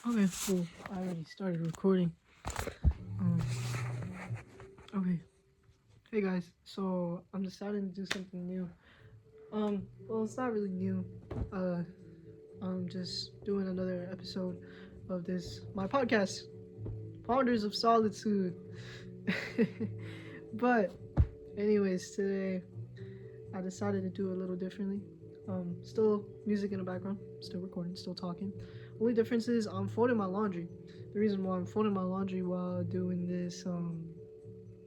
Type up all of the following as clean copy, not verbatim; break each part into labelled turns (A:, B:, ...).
A: Okay, cool. I already started recording. Um, okay. Hey guys, so I'm deciding to do something new. Well, it's not really new. Uh, I'm just doing another episode of my podcast, Ponders of Solitude. But, anyways, today I decided to do it a little differently. Still music in the background, still recording, still talking. Only difference is I'm folding my laundry. The reason why I'm folding my laundry while doing this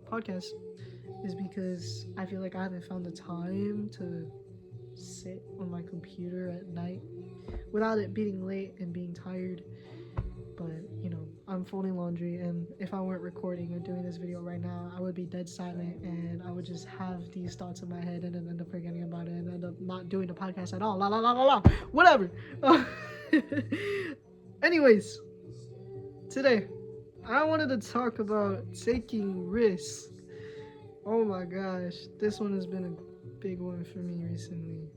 A: podcast is because I feel like I haven't found the time to sit on my computer at night without it being late and being tired. But I'm folding laundry, and if I weren't recording or doing this video right now, I would be dead silent, and I would just have these thoughts in my head, and then end up forgetting about it, and end up not doing the podcast at all. La la la la la. Whatever. Anyways, today I wanted to talk about taking risks. Oh my gosh, this one has been a big one for me recently.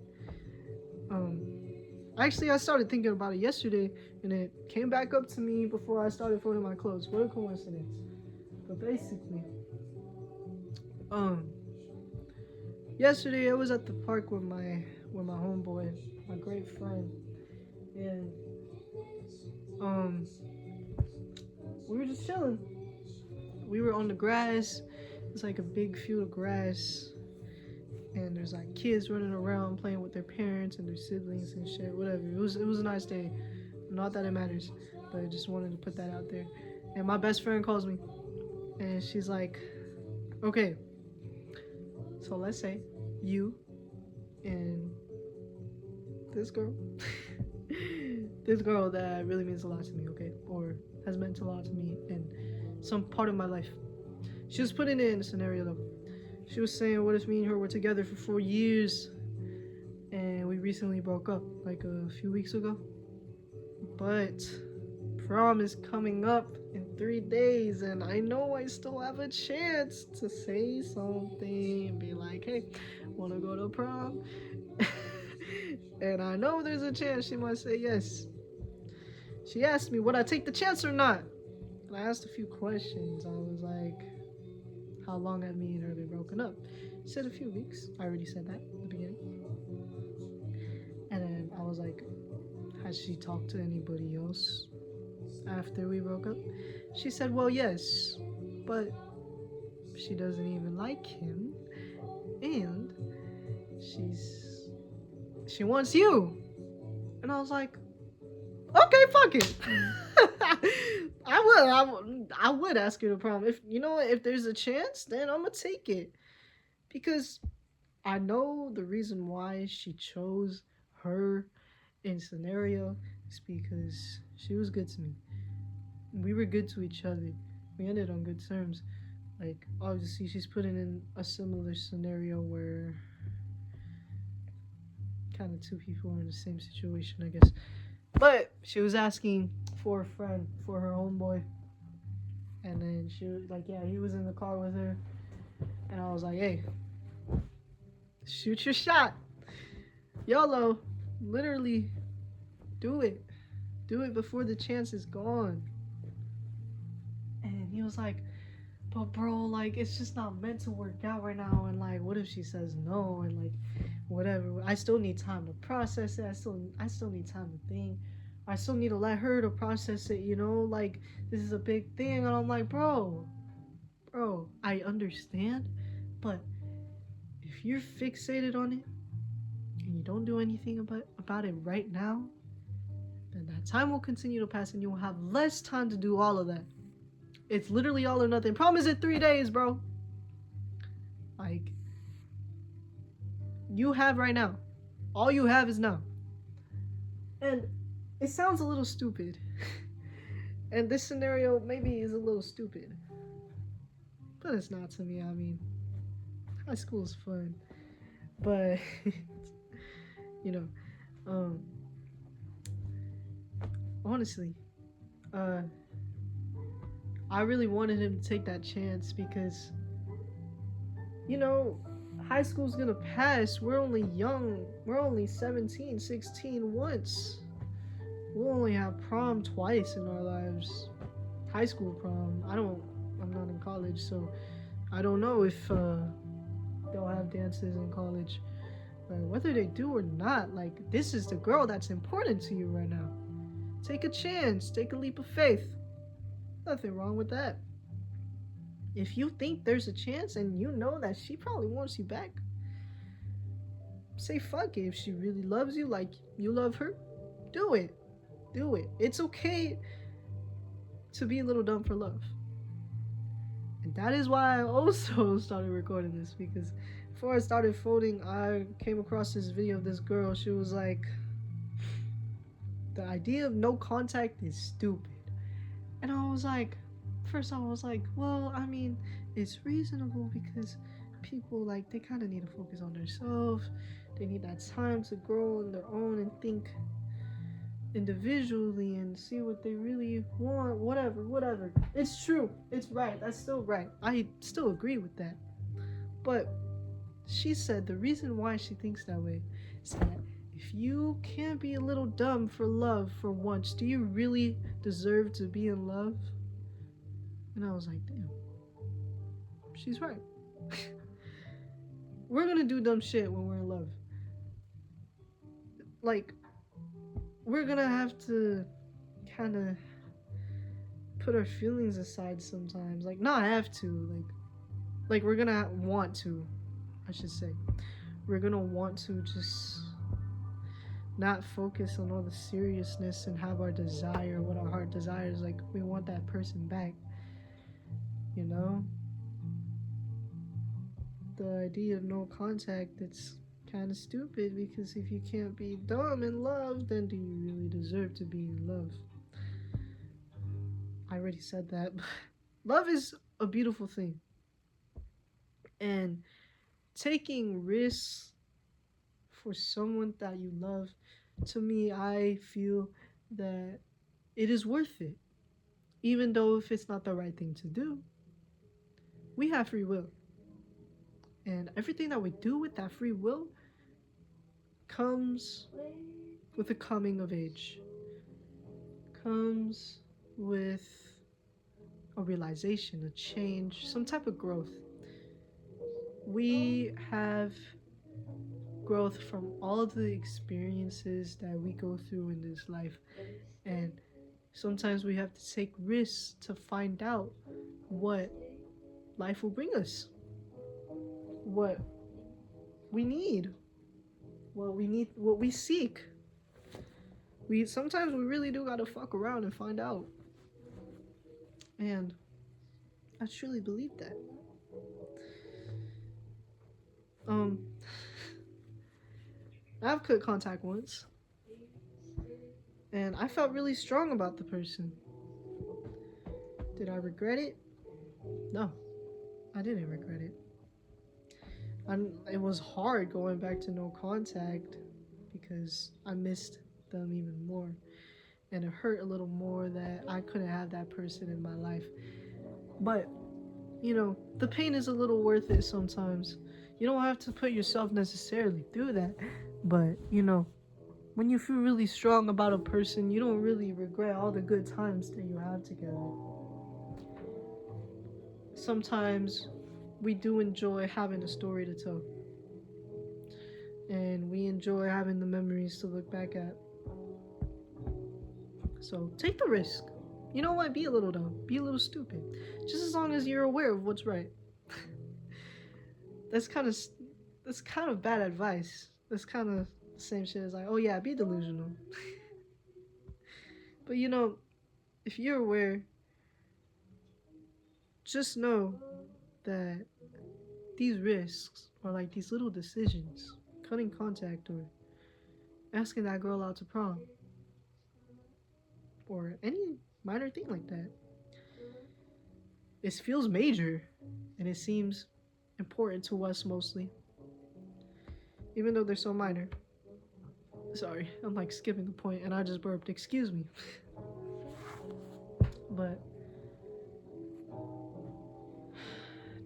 A: Actually, I started thinking about it yesterday, and it came back up to me before I started folding my clothes. What a coincidence! But basically, yesterday I was at the park with my homeboy, my great friend, and we were just chilling. We were on the grass. It's like a big field of grass, and there's like kids running around playing with their parents and their siblings and shit. Whatever. It was a nice day. Not that it matters, but I just wanted to put that out there. And my best friend calls me, and she's like, "Okay, so let's say you and this girl, this girl that really means a lot to me, okay, or has meant a lot to me in some part of my life." She was putting it in a scenario though. She was saying, "What if me and her were together for 4 years, and we recently broke up, like a few weeks ago? But prom is coming up in 3 days, and I know I still have a chance to say something and be like, hey, wanna go to prom?" And I know there's a chance she might say yes. She asked me, would I take the chance or not? And I asked a few questions. I was like, how long had me and her been broken up? She said a few weeks. I already said that at the beginning. And then I was like, has she talked to anybody else after we broke up? She said, well, yes, but she doesn't even like him, and she wants you. And I was like, okay, fuck it. I would ask her to prom. If there's a chance, then I'm gonna take it, because I know the reason why she chose her in scenario is because she was good to me. We were good to each other. We ended on good terms. Like, obviously, she's putting in a similar scenario where kind of two people are in the same situation, I guess. But she was asking for a friend, for her homeboy. And then she was like, yeah, he was in the car with her. And I was like, hey, shoot your shot. YOLO. Literally, do it. Do it before the chance is gone. And he was like, but bro, like, it's just not meant to work out right now. And like, what if she says no? And like, whatever. I still need time to process it. I still need time to think. I still need to let her to process it, like, this is a big thing. And I'm like, bro, I understand, but if you're fixated on it and you don't do anything about it right now, then that time will continue to pass and you will have less time to do all of that. It's literally all or nothing. Prom is in 3 days, bro. Like, you have right now. All you have is now. And it sounds a little stupid. And this scenario maybe is a little stupid. But it's not to me. I mean, high school is fun. But, honestly, I really wanted him to take that chance because, high school's gonna pass. We're only young. We're only 17, 16 once. We'll only have prom twice in our lives. High school prom. I'm not in college, so I don't know if they'll have dances in college. But whether they do or not, like, this is the girl that's important to you right now. Take a chance. Take a leap of faith. Nothing wrong with that. If you think there's a chance and you know that she probably wants you back, say fuck it. If she really loves you like you love her, do it. Do it. It's okay to be a little dumb for love. And that is why I also started recording this, because before I started folding, I came across this video of this girl. She was like, the idea of no contact is stupid. And I was like, first I was like, well, I mean, it's reasonable because people, like, they kind of need to focus on themselves. They need that time to grow on their own and think individually and see what they really want, whatever. It's true. It's right. That's still right. I still agree with that. But she said the reason why she thinks that way is that if you can't be a little dumb for love for once, do you really deserve to be in love? And I was like, damn, she's right. We're gonna do dumb shit when we're in love. Like, we're gonna have to kind of put our feelings aside sometimes. Like, not have to. Like we're gonna want to, I should say. We're gonna want to just not focus on all the seriousness and have our desire, what our heart desires. Like, we want that person back, you know? The idea of no contact, it's kind of stupid, because if you can't be dumb in love, then do you really deserve to be in love? I already said that. Love is a beautiful thing. And taking risks for someone that you love, to me, I feel that it is worth it. Even though if it's not the right thing to do, we have free will. And everything that we do with that free will comes with a coming of age, comes with a realization, a change, some type of growth. We have growth from all of the experiences that we go through in this life, and sometimes we have to take risks to find out what life will bring us, what we need, what we seek. Sometimes we really do gotta fuck around and find out. And I truly believe that. I've cut contact once, and I felt really strong about the person. Did I regret it? No, I didn't regret it. It was hard going back to no contact because I missed them even more, and it hurt a little more that I couldn't have that person in my life. But, you know, the pain is a little worth it sometimes. You don't have to put yourself necessarily through that, but, you know, when you feel really strong about a person, you don't really regret all the good times that you have together. Sometimes we do enjoy having a story to tell, and we enjoy having the memories to look back at. So take the risk. You know what? Be a little dumb. Be a little stupid. Just as long as you're aware of what's right. That's kind of bad advice. That's kind of the same shit as like, oh yeah, be delusional. But you know, if you're aware, just know that these risks are like these little decisions, cutting contact or asking that girl out to prom, or any minor thing like that. It feels major, and it seems important to us mostly, even though they're so minor. Sorry, I'm like skipping the point, and I just burped. Excuse me. But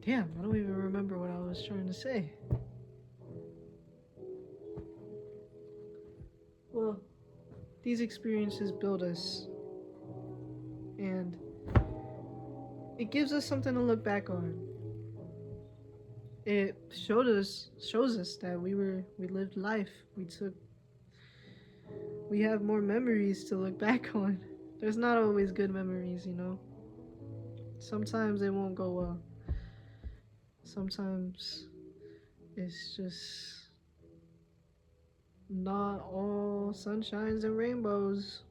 A: damn, I don't even remember what I was trying to say. Well, these experiences build us, and it gives us something to look back on. It shows us that we lived life. We have more memories to look back on. There's not always good memories, you know. Sometimes it won't go well. Sometimes it's just not all sunshines and rainbows.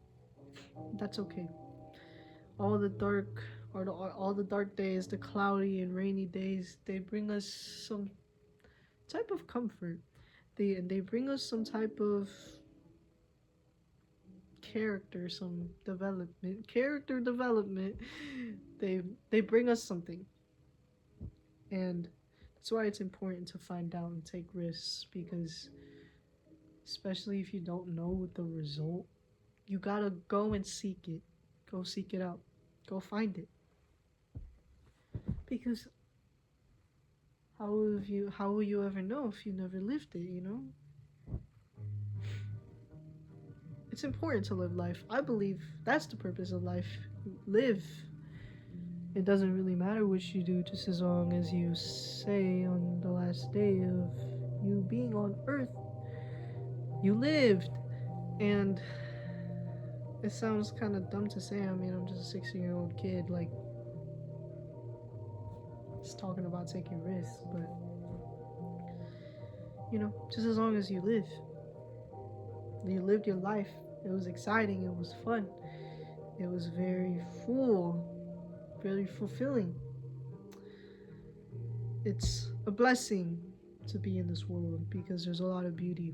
A: That's okay. All the dark days, the cloudy and rainy days, they bring us some type of comfort. They bring us some type of character development. They bring us something, and that's why it's important to find out and take risks, because especially if you don't know the result, you gotta go and seek it. Go seek it out. Go find it. Because how will you ever know if you never lived it, you know? It's important to live life. I believe that's the purpose of life. Live. It doesn't really matter what you do, just as long as you say on the last day of you being on earth, you lived. And it sounds kind of dumb to say. I mean, I'm just a 16-year-old kid, like, just talking about taking risks, but, you know, just as long as you live. You lived your life. It was exciting. It was fun. It was very very fulfilling. It's a blessing to be in this world, because there's a lot of beauty.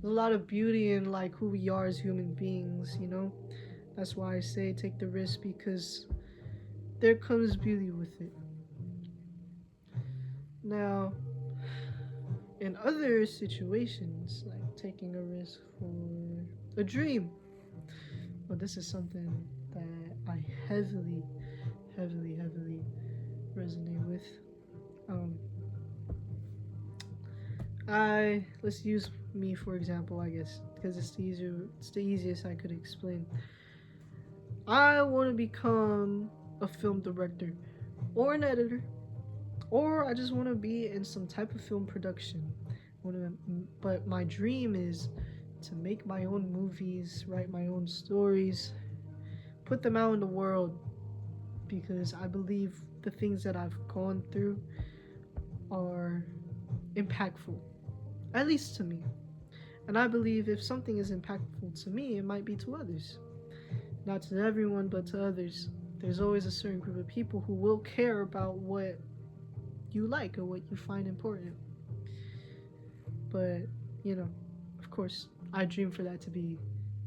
A: There's a lot of beauty in, like, who we are as human beings, you know? That's why I say take the risk, because there comes beauty with it. Now, in other situations, like taking a risk for a dream, well, this is something that I heavily resonate with. Let's use me for example, I guess, because it's the easiest I could explain. I want to become a film director or an editor, or I just want to be in some type of film production. But my dream is to make my own movies, write my own stories, put them out in the world, because I believe the things that I've gone through are impactful, at least to me. And I believe if something is impactful to me, it might be to others. Not to everyone, but to others. There's always a certain group of people who will care about what you like or what you find important. But, you know, of course, I dream for that to be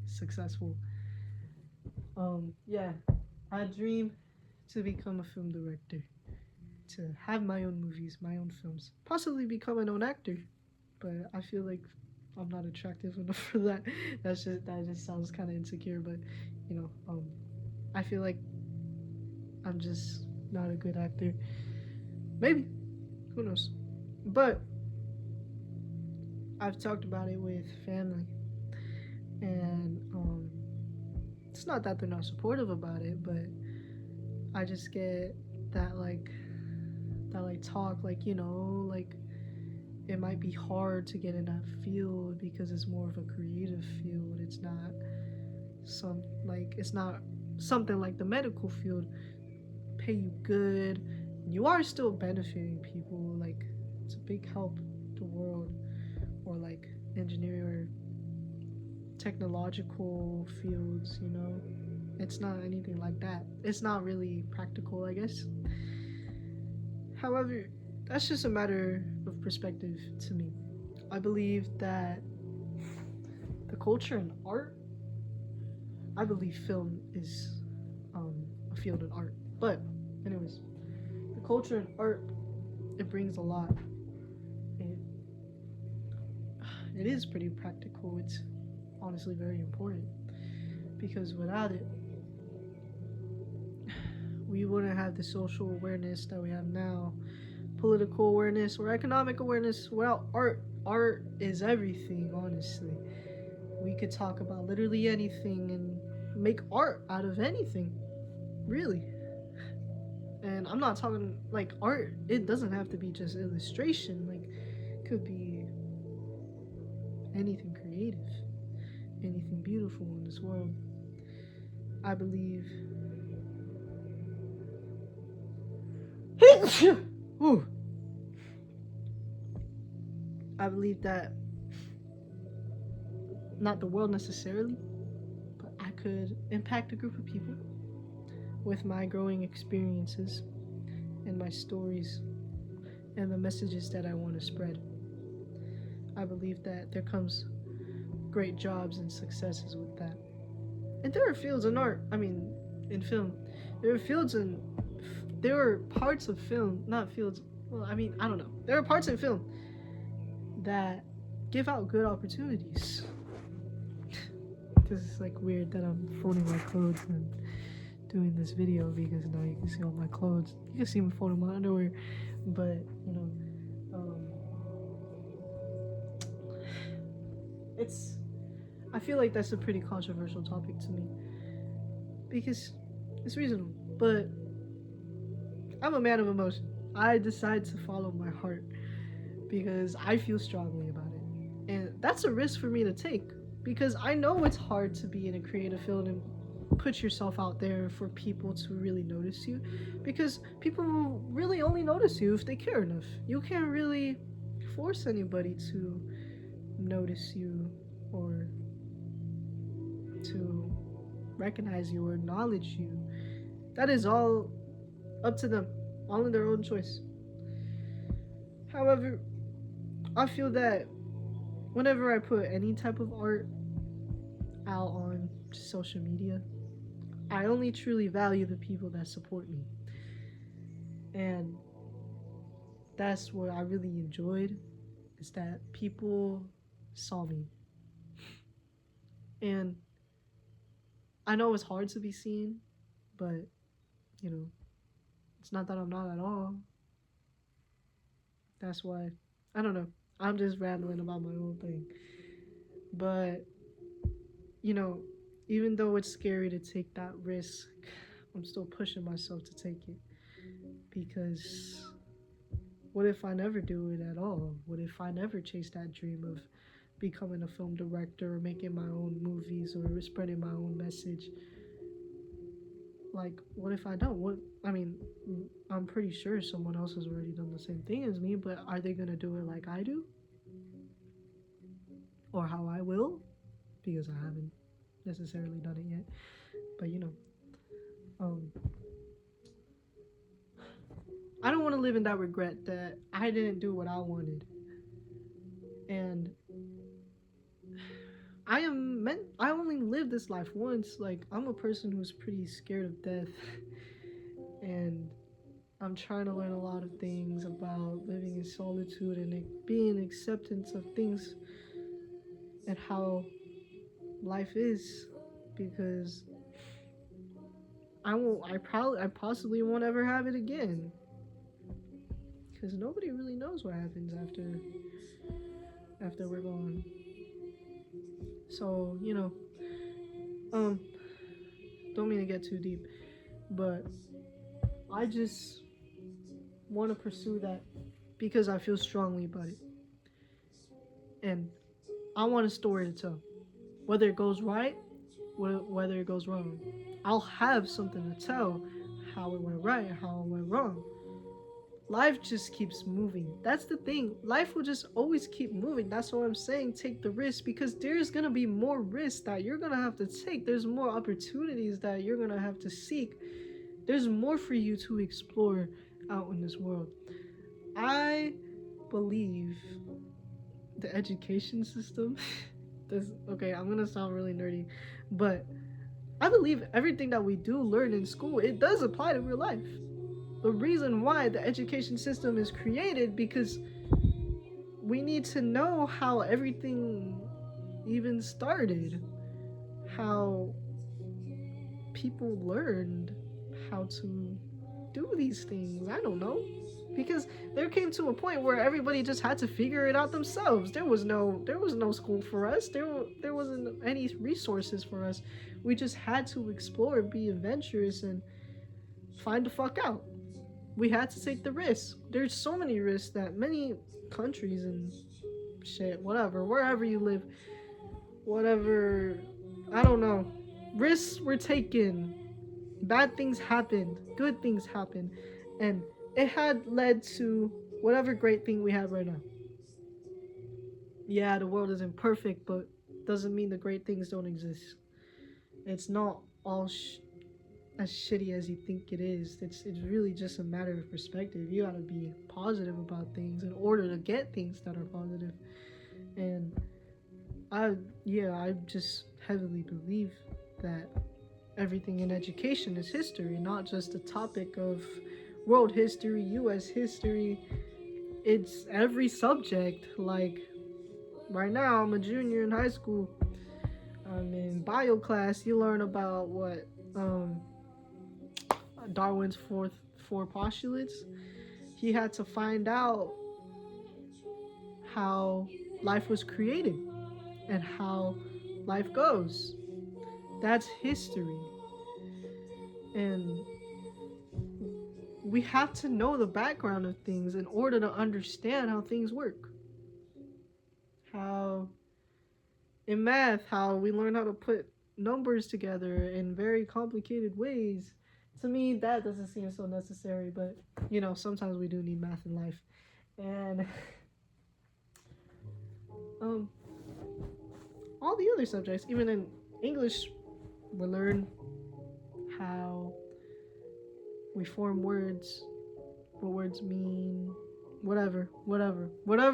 A: successful. Yeah, I dream to become a film director, to have my own movies, my own films, possibly become an own actor. But I feel like I'm not attractive enough for that. That just sounds kind of insecure, but you know, I feel like I'm just not a good actor. Maybe, who knows? But I've talked about it with family, and it's not that they're not supportive about it, but I just get that talk, like, you know, like, it might be hard to get in that field because it's more of a creative field. It's not something like the medical field, pay you good, and you are still benefiting people. Like, it's a big help to the world. Or like engineering or technological fields, you know, it's not anything like that. It's not really practical, I guess. However, that's just a matter of perspective to me. I believe that the culture and art, I believe film is a field in art. But anyways, the culture and art, it brings a lot. It is pretty practical. It's honestly very important, because without it, we wouldn't have the social awareness that we have now, political awareness or economic awareness. Without art is everything, honestly. We could talk about literally anything and make art out of anything, really. And I'm not talking like art, it doesn't have to be just illustration, like it could be anything creative, anything beautiful in this world. I believe Ooh. I believe that not the world necessarily, but I could impact a group of people with my growing experiences and my stories and the messages that I want to spread. I believe that there comes great jobs and successes with that. And there are fields in art, in film. There are parts of film, not fields, well, I don't know. There are parts in film that give out good opportunities. This is like weird that I'm folding my clothes and doing this video because now you can see all my clothes. You can see me folding my underwear, but I feel like that's a pretty controversial topic to me because it's reasonable, but I'm a man of emotion. I decide to follow my heart because I feel strongly about it, and that's a risk for me to take because I know it's hard to be in a creative field and put yourself out there for people to really notice you, because people will really only notice you if they care enough. You can't really force anybody to notice you or to recognize you or acknowledge you. That is all up to them, all in their own choice. However, I feel that whenever I put any type of art out on social media, I only truly value the people that support me. And that's what I really enjoyed, is that people saw me. And I know it's hard to be seen, but, it's not that I'm not at all. That's why, I don't know, I'm just rambling about my own thing. But, even though it's scary to take that risk, I'm still pushing myself to take it. Because what if I never do it at all? What if I never chase that dream of becoming a film director or making my own movies or spreading my own message? Like, what if I don't? I'm pretty sure someone else has already done the same thing as me, but are they gonna do it like I do? Or how I will? Because I haven't necessarily done it yet. But I don't want to live in that regret that I didn't do what I wanted. And I only live this life once. Like, I'm a person who's pretty scared of death. And I'm trying to learn a lot of things about living in solitude and being acceptance of things and how life is, because I possibly won't ever have it again, because nobody really knows what happens after we're gone. So don't mean to get too deep, but I just want to pursue that because I feel strongly about it, and I want a story to tell. Whether it goes right, whether it goes wrong, I'll have something to tell. How it went right, how it went wrong. Life just keeps moving. That's the thing. Life will just always keep moving. That's what I'm saying. Take the risk, because there's gonna be more risks that you're gonna have to take. There's more opportunities that you're gonna have to seek. There's more for you to explore out in this world. I believe the education system okay, I'm gonna sound really nerdy, but I believe everything that we do learn in school, it does apply to real life. The reason why the education system is created, because we need to know how everything even started, how people learned how to do these things. I don't know. because there came to a point where everybody just had to figure it out themselves. There was no school for us. There wasn't any resources for us. We just had to explore, be adventurous, and find the fuck out. We had to take the risk. There's so many risks that many countries and shit, whatever, wherever you live, whatever, I don't know, risks were taken. Bad things happened, good things happened, and it had led to whatever great thing we have right now. Yeah, the world isn't perfect, but doesn't mean the great things don't exist. It's not all as shitty as you think it is. It's really just a matter of perspective. You gotta be positive about things in order to get things that are positive. And I just heavily believe that everything in education is history, not just a topic of world history, US history. It's every subject. Like right now, I'm a junior in high school. I'm in bio class. You learn about what Darwin's four postulates. He had to find out how life was created and how life goes. That's history. And we have to know the background of things in order to understand how things work. How in math, how we learn how to put numbers together in very complicated ways. To me, that doesn't seem so necessary, but you know, sometimes we do need math in life. And all the other subjects, even in English, we learn how we form words, what words mean, whatever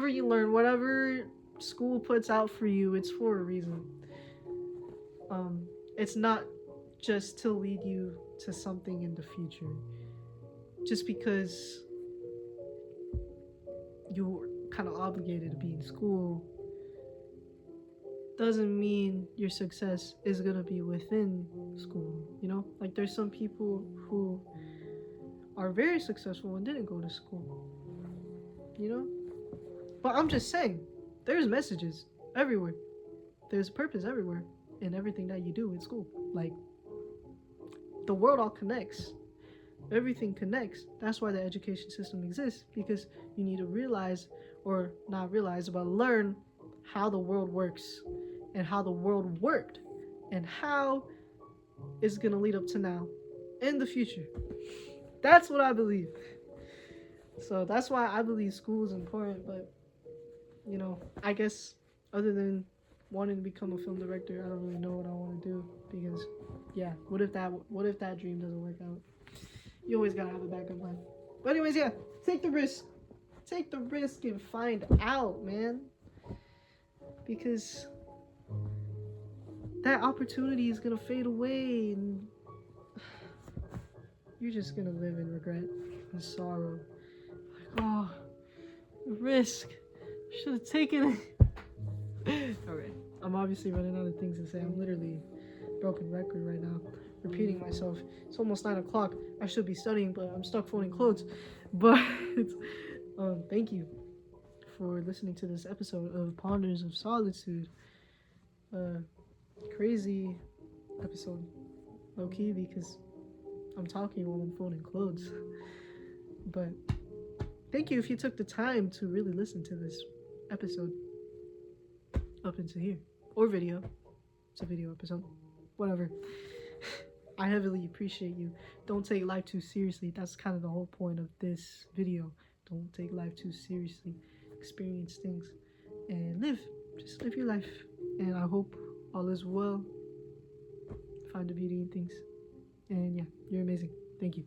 A: you learn, whatever school puts out for you, it's for a reason. It's not just to lead you to something in the future. Just because you're kind of obligated to be in school doesn't mean your success is gonna be within school, you know? Like there's some people who are very successful and didn't go to school, you know? But I'm just saying, there's messages everywhere. There's purpose everywhere in everything that you do in school. Like, the world all connects. Everything connects. That's why the education system exists, because you need to realize, or not realize, but learn how the world works and how the world worked and how it's gonna lead up to now in the future. That's what I believe. So that's why I believe school is important. But you know, I guess other than wanting to become a film director, I don't really know what I want to do, because yeah, what if that dream doesn't work out? You always gotta have a backup plan. But anyways, yeah, take the risk and find out, man, because that opportunity is gonna fade away and you're just gonna live in regret and sorrow. Like, oh, risk, should have taken it. Alright, I'm obviously running out of things to say. I'm literally broken record right now, repeating myself. It's almost 9 o'clock. I should be studying, but I'm stuck folding clothes. But thank you for listening to this episode of Ponders of Solitude. Crazy episode, low key, because I'm talking while I'm folding clothes. But thank you if you took the time to really listen to this episode up into here, or video. It's a video episode, whatever. I heavily appreciate you. Don't take life too seriously. That's kind of the whole point of this video. Don't take life too seriously. Experience things and just live your life. And I hope all is well. Find the beauty in things. And yeah, you're amazing. Thank you.